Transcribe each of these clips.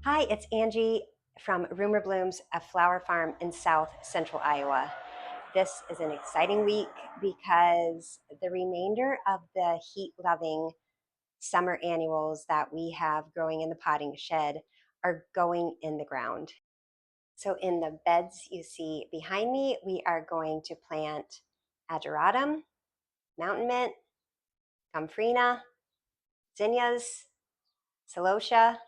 Hi, it's Angie from Rumor Blooms, a flower farm in South Central Iowa. This is an exciting week because the remainder of the heat-loving summer annuals that we have growing in the potting shed are going in the ground. So in the beds you see behind me, we are going to plant ageratum, mountain mint, gomphrena, zinnias, celosia,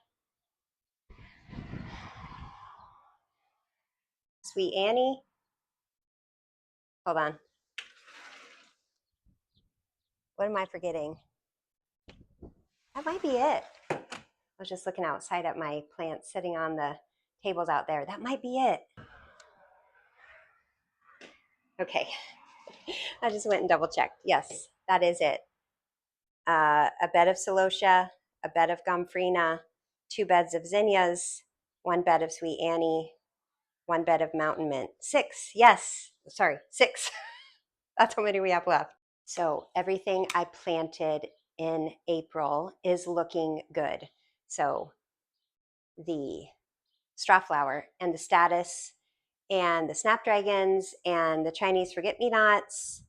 sweet Annie. Hold on. What am I forgetting? That might be it. I was just looking outside at my plants sitting on the tables out there. That might be it. Okay. I just went and double checked. Yes, that is it. A bed of celosia, a bed of gomphrena, 2 beds of zinnias, 1 bed of sweet Annie, 1 bed of mountain mint. 6. Yes. Sorry, 6. That's how many we have left. So everything I planted in April is looking good. So the straw flower and the status and the snapdragons and the Chinese forget-me-nots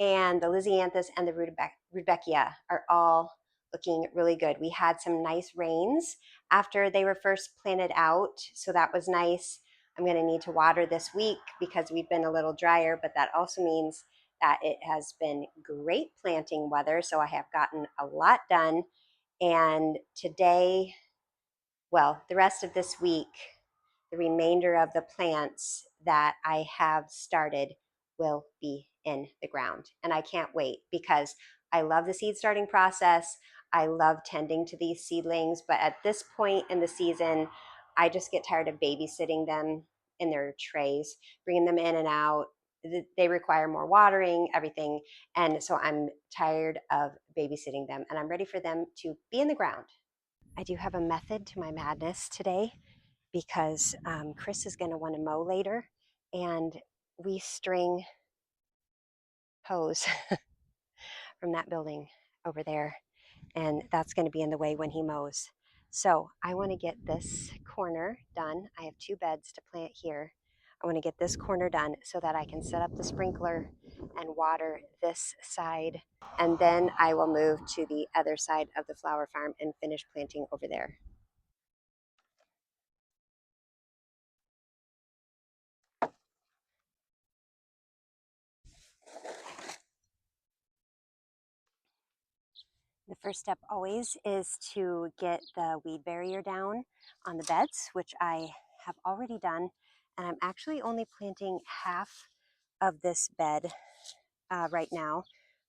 and the lysianthus and the rudbeckia are all looking really good. We had some nice rains after they were first planted out, so that was nice. I'm going to need to water this week because we've been a little drier, but that also means that it has been great planting weather, so I have gotten a lot done. And today, well, the rest of this week, the remainder of the plants that I have started will be in the ground. And I can't wait because I love the seed starting process. I love tending to these seedlings, but at this point in the season, I just get tired of babysitting them in their trays, bringing them in and out. They require more watering, everything. And so I'm tired of babysitting them and I'm ready for them to be in the ground. I do have a method to my madness today because Chris is going to want to mow later, and we string hose from that building over there, and that's going to be in the way when he mows. So I want to get this corner done. I have 2 beds to plant here. I want to get this corner done so that I can set up the sprinkler and water this side, and then I will move to the other side of the flower farm and finish planting over there. The first step always is to get the weed barrier down on the beds, which I have already done. And I'm actually only planting half of this bed right now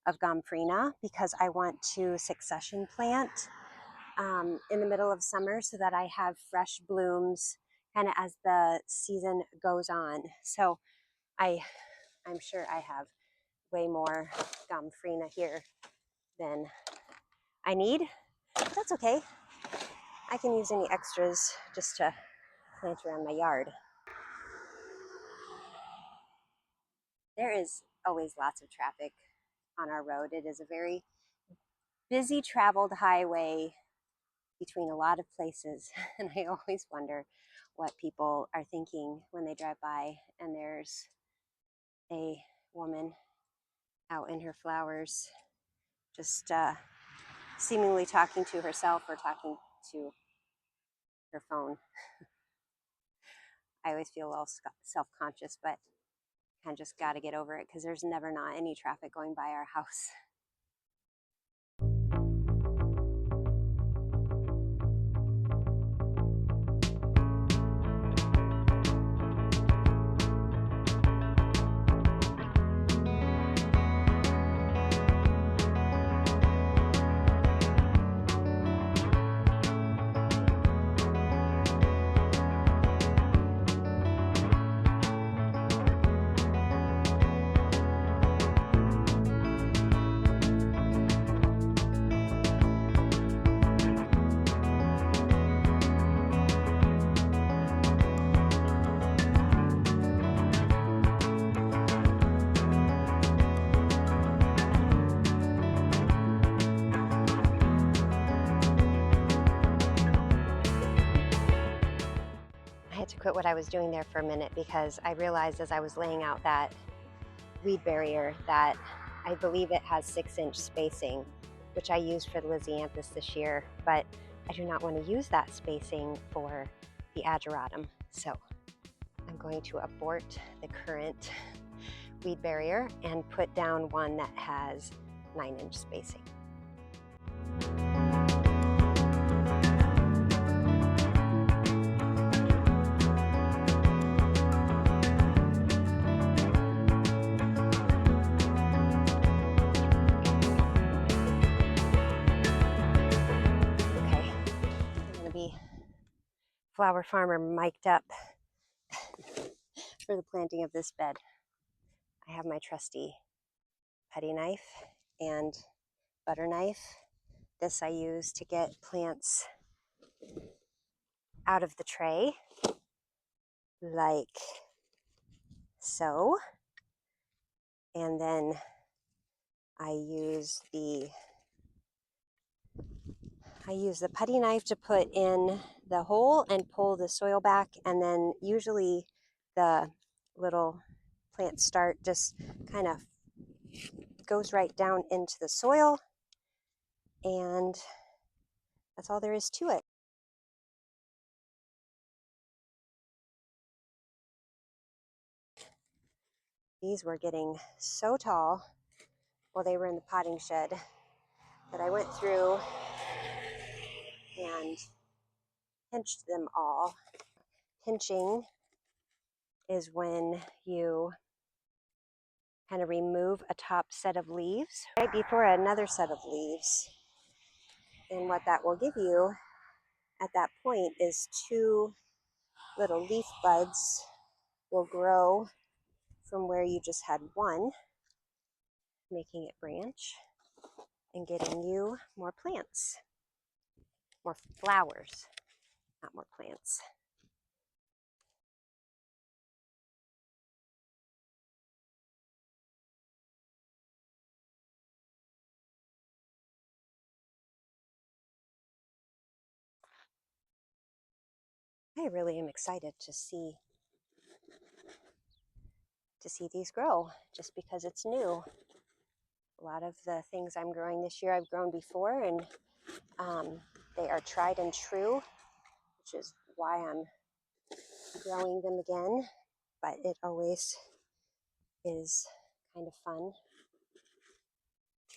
of gomphrena because I want to succession plant in the middle of summer so that I have fresh blooms kind of as the season goes on. So I'm sure I have way more gomphrena here than I need. But that's okay. I can use any extras just to plant around my yard. There is always lots of traffic on our road. It is a very busy traveled highway between a lot of places, and I always wonder what people are thinking when they drive by and there's a woman out in her flowers just seemingly talking to herself or talking to her phone. I always feel a little self-conscious, but I just got to get over it because there's never not any traffic going by our house. had to quit what I was doing there for a minute because I realized as I was laying out that weed barrier that I believe it has 6-inch spacing, which I used for the lisianthus this year, but I do not want to use that spacing for the ageratum. So I'm going to abort the current weed barrier and put down one that has 9-inch spacing. Flower farmer mic'd up for the planting of this bed. I have my trusty putty knife and butter knife. This I use to get plants out of the tray, like so. And then I use the putty knife to put in the hole and pull the soil back, and then usually the little plant start just kind of goes right down into the soil, and that's all there is to it. These were getting so tall while they were in the potting shed that I went through and pinched them all. Pinching is when you kind of remove a top set of leaves right before another set of leaves. And what that will give you at that point is 2 little leaf buds will grow from where you just had one, making it branch and getting you more plants, more flowers, not more plants. I really am excited to see these grow, just because it's new. A lot of the things I'm growing this year I've grown before, and they are tried and true, which is why I'm growing them again. But it always is kind of fun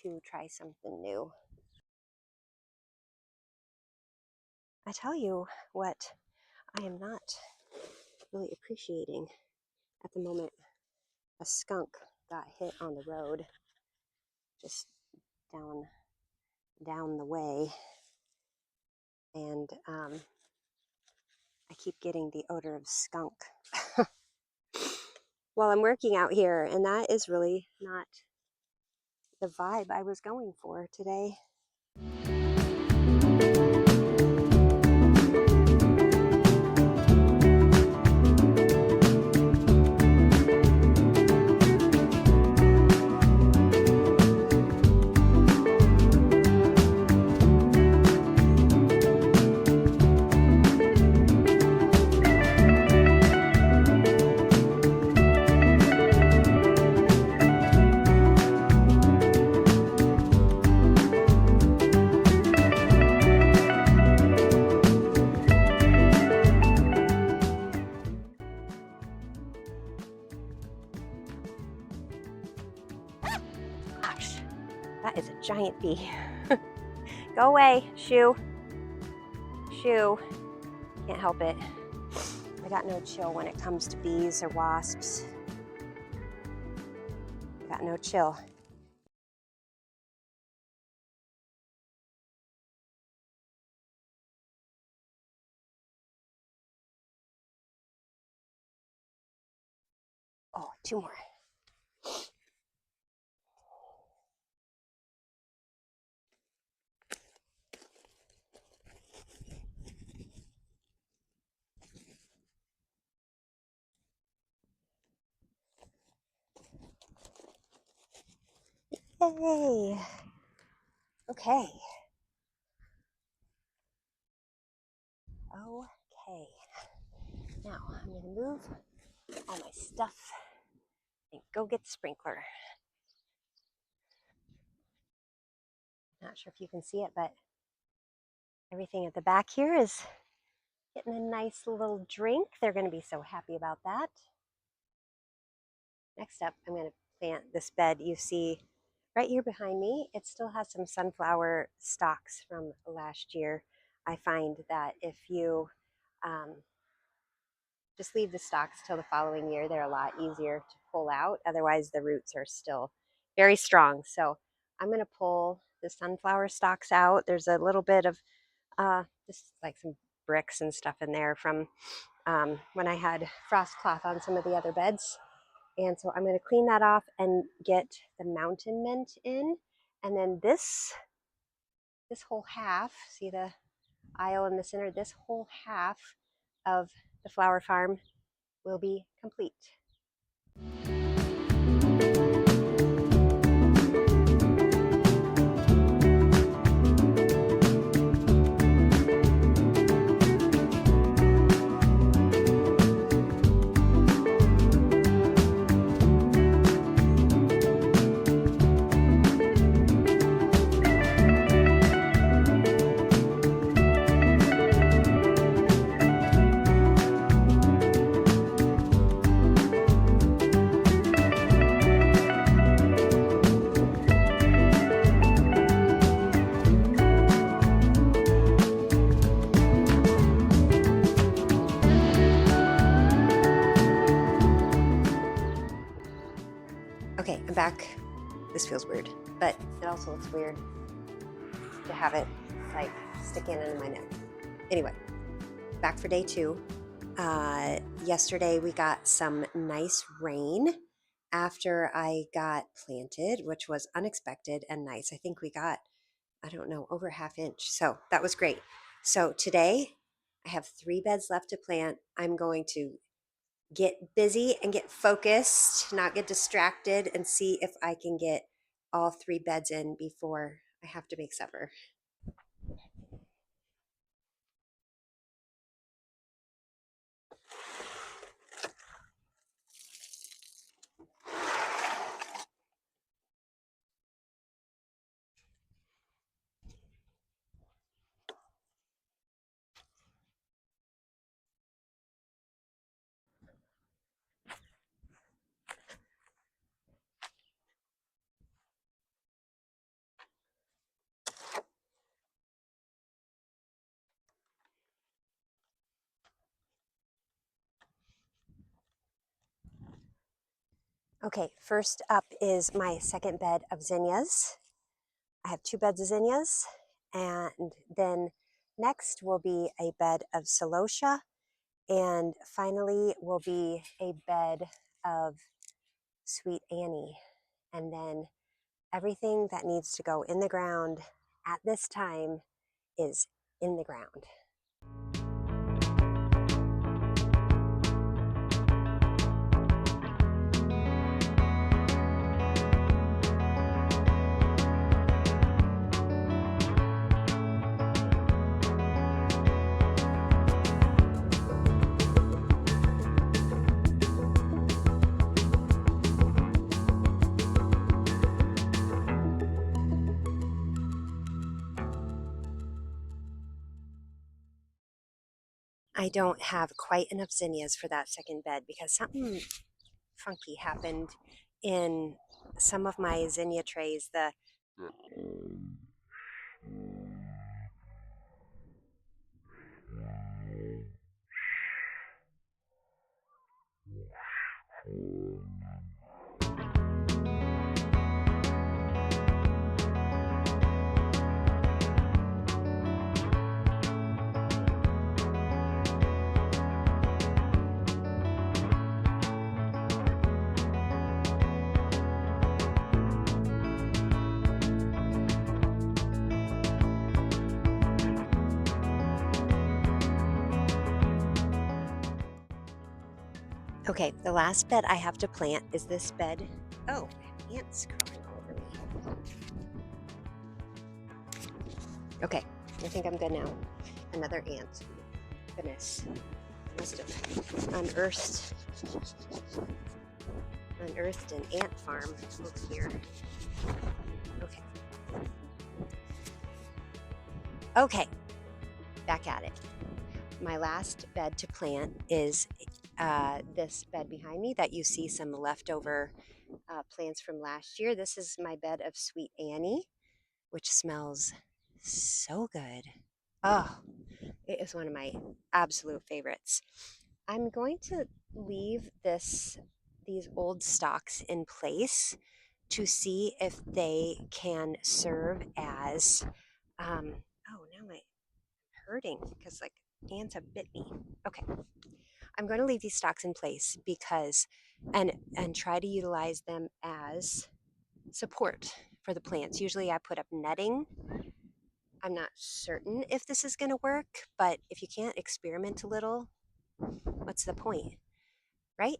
to try something new. I tell you what I am not really appreciating at the moment. A skunk got hit on the road just down the way, and I keep getting the odor of skunk while I'm working out here, and that is really not the vibe I was going for today. That is a giant bee. Go away, shoo. Shoo. Can't help it. I got no chill when it comes to bees or wasps. Got no chill. Oh, 2 more. Yay. Okay. Okay. Now I'm going to move all my stuff and go get the sprinkler. Not sure if you can see it, but everything at the back here is getting a nice little drink. They're going to be so happy about that. Next up, I'm going to plant this bed you see right here behind me. It still has some sunflower stalks from last year. I find that if you just leave the stalks till the following year, they're a lot easier to pull out. Otherwise, the roots are still very strong. So I'm going to pull the sunflower stalks out. There's a little bit of just like some bricks and stuff in there from when I had frost cloth on some of the other beds. And so I'm going to clean that off and get the mountain mint in. And then this whole half, see the aisle in the center, this whole half of the flower farm will be complete. Okay, I'm back. This feels weird, but it also looks weird to have it like sticking into my neck. Anyway, back for day 2. Yesterday we got some nice rain after I got planted, which was unexpected and nice. I think we got, I don't know, over a ½ inch. So that was great. So today I have 3 beds left to plant. I'm going to get busy and get focused, not get distracted, and see if I can get all 3 beds in before I have to make supper. Okay, first up is my second bed of zinnias. I have 2 beds of zinnias, and then next will be a bed of celosia, and finally will be a bed of sweet Annie. And then everything that needs to go in the ground at this time is in the ground. I don't have quite enough zinnias for that second bed because something funky happened in some of my zinnia trays. Okay, the last bed I have to plant is this bed. Oh, I have ants crawling all over me. Okay, I think I'm good now. Another ant. Goodness. Must have unearthed an ant farm over here. Okay. Okay, back at it. My last bed to plant is this bed behind me that you see some leftover plants from last year. This is my bed of Sweet Annie, which smells so good. Oh, it is one of my absolute favorites. I'm going to leave these old stalks in place to see if they can serve as oh, now my hurting because like ants have bit me. Okay, I'm going to leave these stalks in place because and try to utilize them as support for the plants. Usually I put up netting. I'm not certain if this is going to work, but if you can't experiment a little, what's the point, right?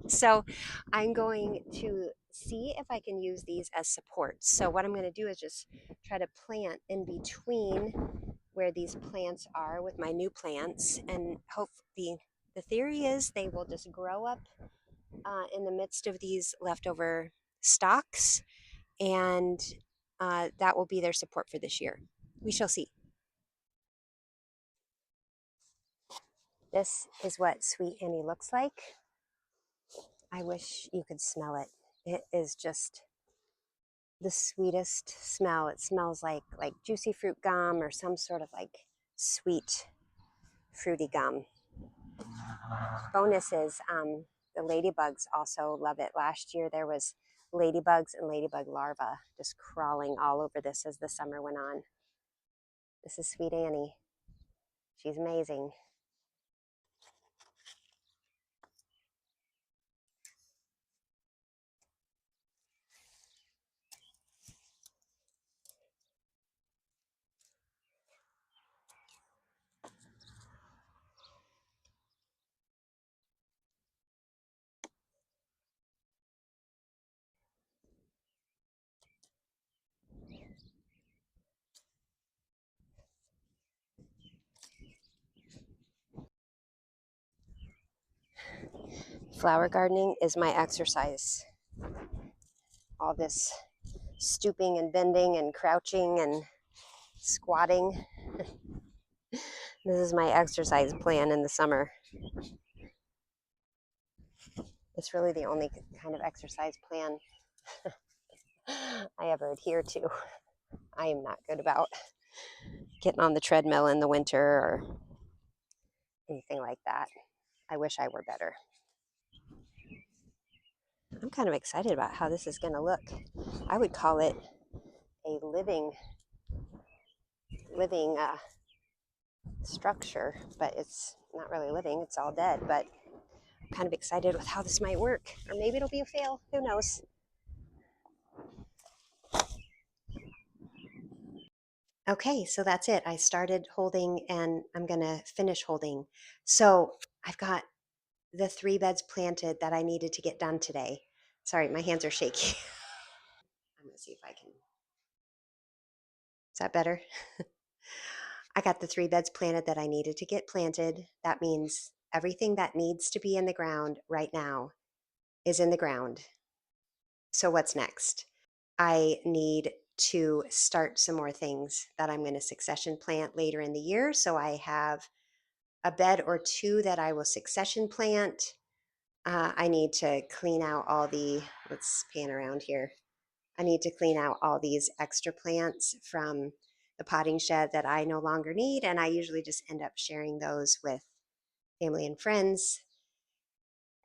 So I'm going to see if I can use these as support. So what I'm going to do is just try to plant in between where these plants are with my new plants, and hopefully the theory is they will just grow up in the midst of these leftover stalks, and that will be their support for this year. We shall see. This is what Sweet Annie looks like. I wish you could smell it. It is just the sweetest smell. It smells like juicy fruit gum or some sort of like sweet fruity gum. Bonus is the ladybugs also love it. Last year there was ladybugs and ladybug larvae just crawling all over this as the summer went on. This is Sweet Annie. She's amazing. Flower gardening is my exercise. All this stooping and bending and crouching and squatting. This is my exercise plan in the summer. It's really the only kind of exercise plan I ever adhere to. I am not good about getting on the treadmill in the winter or anything like that. I wish I were better. I'm kind of excited about how this is going to look. I would call it a living structure, but it's not really living. It's all dead. But I'm kind of excited with how this might work, or maybe it'll be a fail. Who knows? Okay, so that's it. I started holding and I'm going to finish holding. So I've got the 3 beds planted that I needed to get done today. Sorry, my hands are shaky. I'm going to see if I can. Is that better? I got the 3 beds planted that I needed to get planted. That means everything that needs to be in the ground right now is in the ground. So what's next? I need to start some more things that I'm going to succession plant later in the year. So I have a bed or 2 that I will succession plant. I need to clean out all let's pan around here. I need to clean out all these extra plants from the potting shed that I no longer need. And I usually just end up sharing those with family and friends.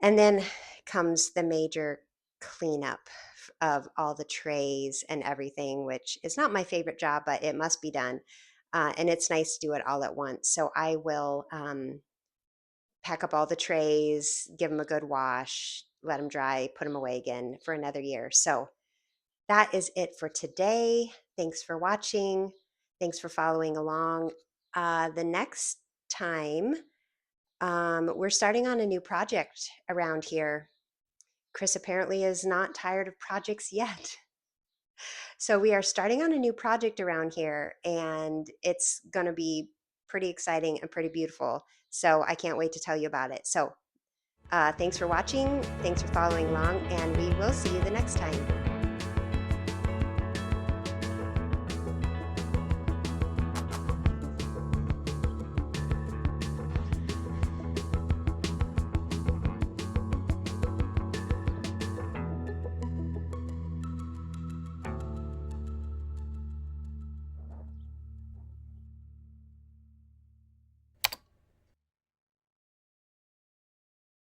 And then comes the major cleanup of all the trays and everything, which is not my favorite job, but it must be done. And it's nice to do it all at once. So I will pack up all the trays, give them a good wash, let them dry, put them away again for another year. So that is it for today. Thanks for watching. Thanks for following along. The next time, we're starting on a new project around here. Chris apparently is not tired of projects yet. So we are starting on a new project around here, and it's going to be pretty exciting and pretty beautiful. So I can't wait to tell you about it. So thanks for watching. Thanks for following along, and we will see you the next time.